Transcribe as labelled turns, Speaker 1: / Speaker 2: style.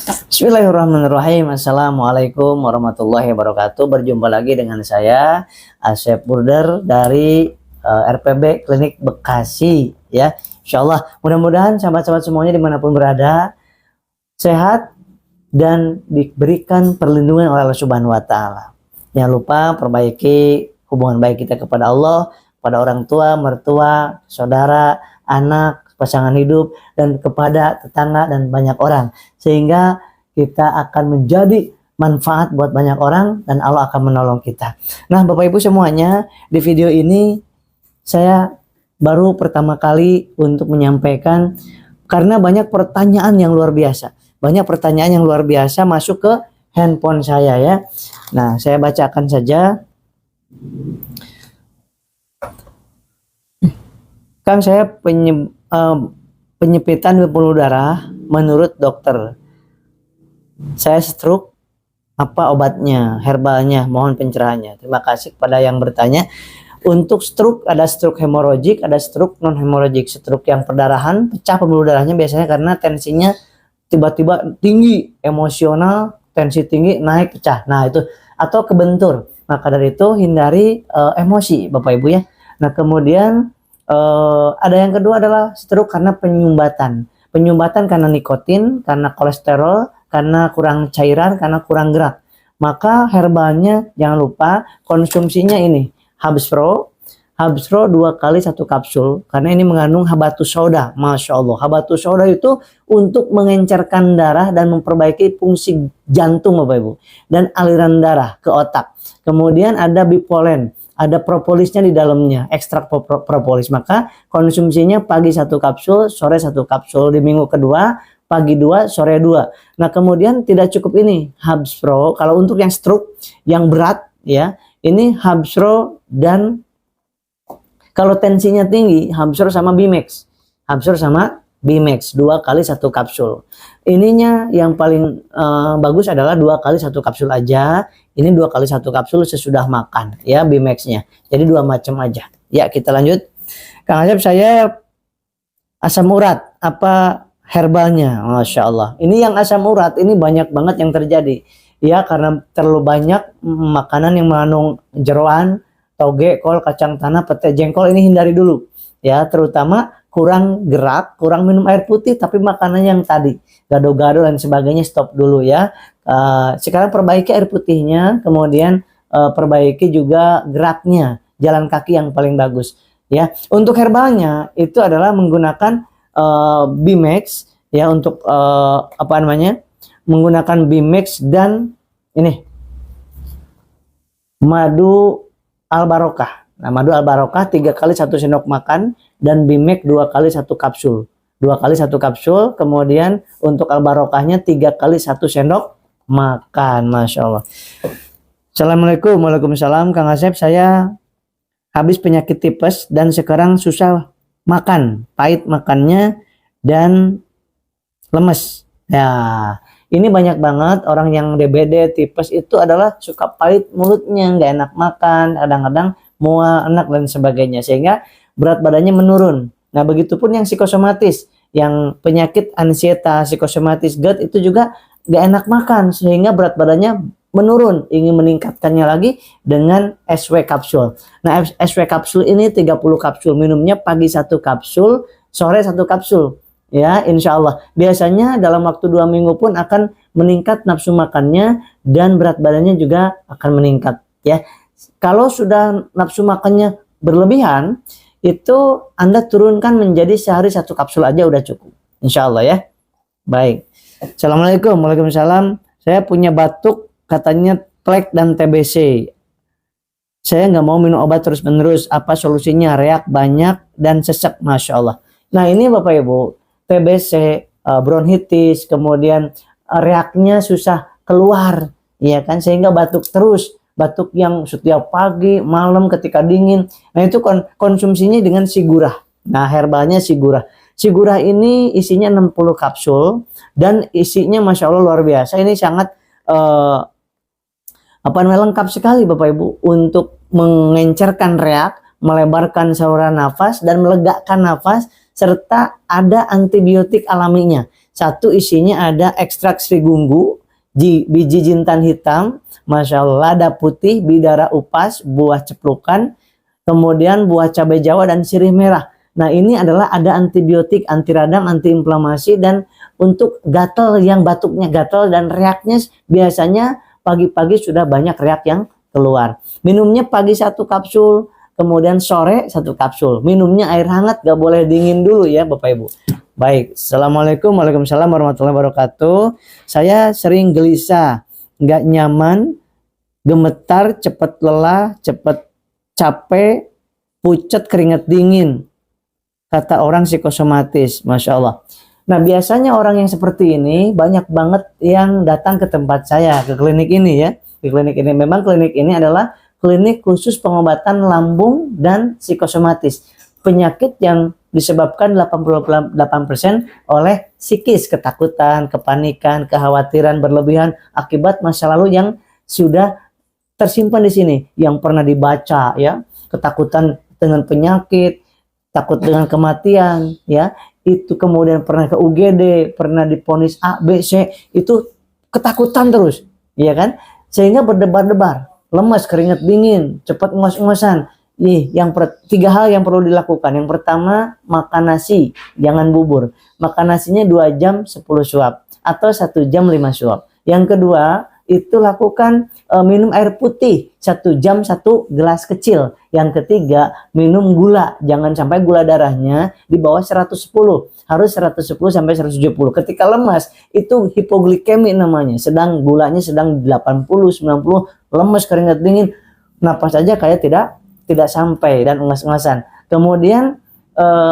Speaker 1: Bismillahirrahmanirrahim. Assalamualaikum warahmatullahi wabarakatuh. Berjumpa lagi dengan saya Asep Burder dari RPB Klinik Bekasi ya. Insyaallah mudah-mudahan sahabat-sahabat semuanya dimanapun berada sehat dan diberikan perlindungan oleh Allah Subhanahu wa taala. Jangan lupa perbaiki hubungan baik kita kepada Allah, pada orang tua, mertua, saudara, anak, pasangan hidup, dan kepada tetangga dan banyak orang, sehingga kita akan menjadi manfaat buat banyak orang dan Allah akan menolong kita. Nah, Bapak Ibu semuanya, di video ini saya baru pertama kali untuk menyampaikan karena banyak pertanyaan yang luar biasa. Banyak pertanyaan yang luar biasa masuk ke handphone saya ya. Nah, saya bacakan saja. Kang, saya penyepitan pembuluh darah menurut dokter. Saya stroke, apa obatnya, herbalnya, mohon pencerahannya. Terima kasih kepada yang bertanya. Untuk stroke ada stroke hemoragik, ada stroke non hemoragik. Stroke yang perdarahan, pecah pembuluh darahnya biasanya karena tensinya tiba-tiba tinggi, emosional, tensi tinggi, naik, pecah. Nah itu, atau kebentur. Maka dari itu hindari emosi Bapak Ibu ya. Nah kemudian ada yang kedua adalah stroke karena penyumbatan. Penyumbatan karena nikotin, karena kolesterol, karena kurang cairan, karena kurang gerak. Maka herbalnya jangan lupa konsumsinya ini. Habsro 2 kali 1 kapsul. Karena ini mengandung habatus sauda. Masya Allah. Habatus sauda itu untuk mengencerkan darah dan memperbaiki fungsi jantung Bapak Ibu. Dan aliran darah ke otak. Kemudian ada bipolen. Ada propolisnya di dalamnya, ekstrak propolis. Maka konsumsinya pagi 1 kapsul, sore 1 kapsul. Di minggu kedua, pagi 2, sore 2. Nah kemudian tidak cukup ini, Habsro. Kalau untuk yang stroke, yang berat ya, ini Habsro dan kalau tensinya tinggi, Habsro sama Bimex. Habsro sama Bimex 2 kali 1 kapsul. Ininya yang paling bagus adalah 2 kali 1 kapsul aja. Ini 2 kali 1 kapsul sesudah makan ya Bimexnya. Jadi 2 macam aja. Ya kita lanjut. Kang Asep, saya asam urat apa herbalnya? Masya Allah. Ini yang asam urat ini banyak banget yang terjadi. Ya karena terlalu banyak makanan yang mengandung jeroan, toge, kol, kacang tanah, pete, jengkol, ini hindari dulu. Ya terutama kurang gerak, kurang minum air putih, tapi makanan yang tadi gado-gado dan sebagainya stop dulu ya. Sekarang perbaiki air putihnya, kemudian perbaiki juga geraknya, jalan kaki yang paling bagus ya. Untuk herbalnya itu adalah menggunakan Bimex ya, untuk apa namanya, menggunakan Bimex dan ini madu albarokah. Nah, madu albarokah 3 kali 1 sendok makan dan Bimex 2 kali 1 kapsul. 2 kali 1 kapsul, kemudian untuk albarokahnya 3 kali 1 sendok makan. Masya Allah. Assalamualaikum. Waalaikumsalam. Kang Asep, saya habis penyakit tipes dan sekarang susah makan, pahit makannya dan lemes. Ya, ini banyak banget orang yang DBD tipes itu adalah suka pahit mulutnya, nggak enak makan, kadang-kadang mual, enak dan sebagainya, sehingga berat badannya menurun. Nah, begitupun yang psikosomatis, yang penyakit ansietas, psikosomatis GERD itu juga nggak enak makan, sehingga berat badannya menurun. Ingin meningkatkannya lagi dengan SW kapsul. Nah, SW kapsul ini 30 kapsul, minumnya pagi 1 kapsul, sore 1 kapsul. Ya, insya Allah. Biasanya dalam waktu 2 minggu pun akan meningkat nafsu makannya dan berat badannya juga akan meningkat. Ya, kalau sudah nafsu makannya berlebihan, itu Anda turunkan menjadi sehari 1 kapsul aja udah cukup. Insya Allah ya. Baik. Assalamualaikum. Waalaikumsalam. Saya punya batuk, katanya plek dan TBC. Saya nggak mau minum obat terus-menerus. Apa solusinya? Reak banyak dan sesek. Masya Allah. Nah ini Bapak Ibu, TBC, bronkitis, kemudian reaknya susah keluar, ya kan, sehingga batuk terus, batuk yang setiap pagi, malam, ketika dingin. Nah itu konsumsinya dengan Sigurah. Nah herbalnya Sigurah. Sigurah ini isinya 60 kapsul dan isinya Masya Allah luar biasa. Ini sangat lengkap sekali Bapak Ibu untuk mengencerkan reak, melebarkan saluran nafas dan melegakan nafas, serta ada antibiotik alaminya Satu isinya ada ekstrak serigunggu, biji jintan hitam, Masya Allah, lada putih, bidara upas, buah ceplukan, kemudian buah cabai jawa dan sirih merah. Nah, ini adalah ada antibiotik, anti radang, anti inflamasi, dan untuk gatal yang batuknya gatal dan reaknya biasanya pagi-pagi sudah banyak reak yang keluar. Minumnya pagi 1 kapsul, kemudian sore 1 kapsul. Minumnya air hangat, gak boleh dingin dulu ya Bapak Ibu. Baik, Assalamualaikum Waalaikumsalam warahmatullahi wabarakatuh. Saya sering gelisah, gak nyaman, gemetar, cepat lelah, cepat capek, pucat, keringat dingin. Kata orang psikosomatis, Masya Allah. Nah, biasanya orang yang seperti ini banyak banget yang datang ke tempat saya, ke klinik ini ya. Di klinik ini, memang klinik ini adalah klinik khusus pengobatan lambung dan psikosomatis. Penyakit yang disebabkan 88% oleh psikis, ketakutan, kepanikan, kekhawatiran berlebihan akibat masa lalu yang sudah tersimpan di sini, yang pernah dibaca ya, ketakutan dengan penyakit, takut dengan kematian ya, itu kemudian pernah ke UGD, pernah diponis A, B, C, itu ketakutan terus, ya kan? Sehingga berdebar-debar, lemas, keringat dingin, cepat ngos-ngosan. Tiga hal yang perlu dilakukan. Yang pertama, makan nasi, jangan bubur. Makan nasinya 2 jam 10 suap atau 1 jam 5 suap. Yang kedua, itu lakukan minum air putih 1 jam 1 gelas kecil. Yang ketiga, minum gula, jangan sampai gula darahnya di bawah 110, harus 110 sampai 170. Ketika lemas itu hipoglikemi namanya, sedang gulanya sedang 80 90, lemas, keringat dingin, napas aja kayak tidak sampai dan ngas-ngasan. Kemudian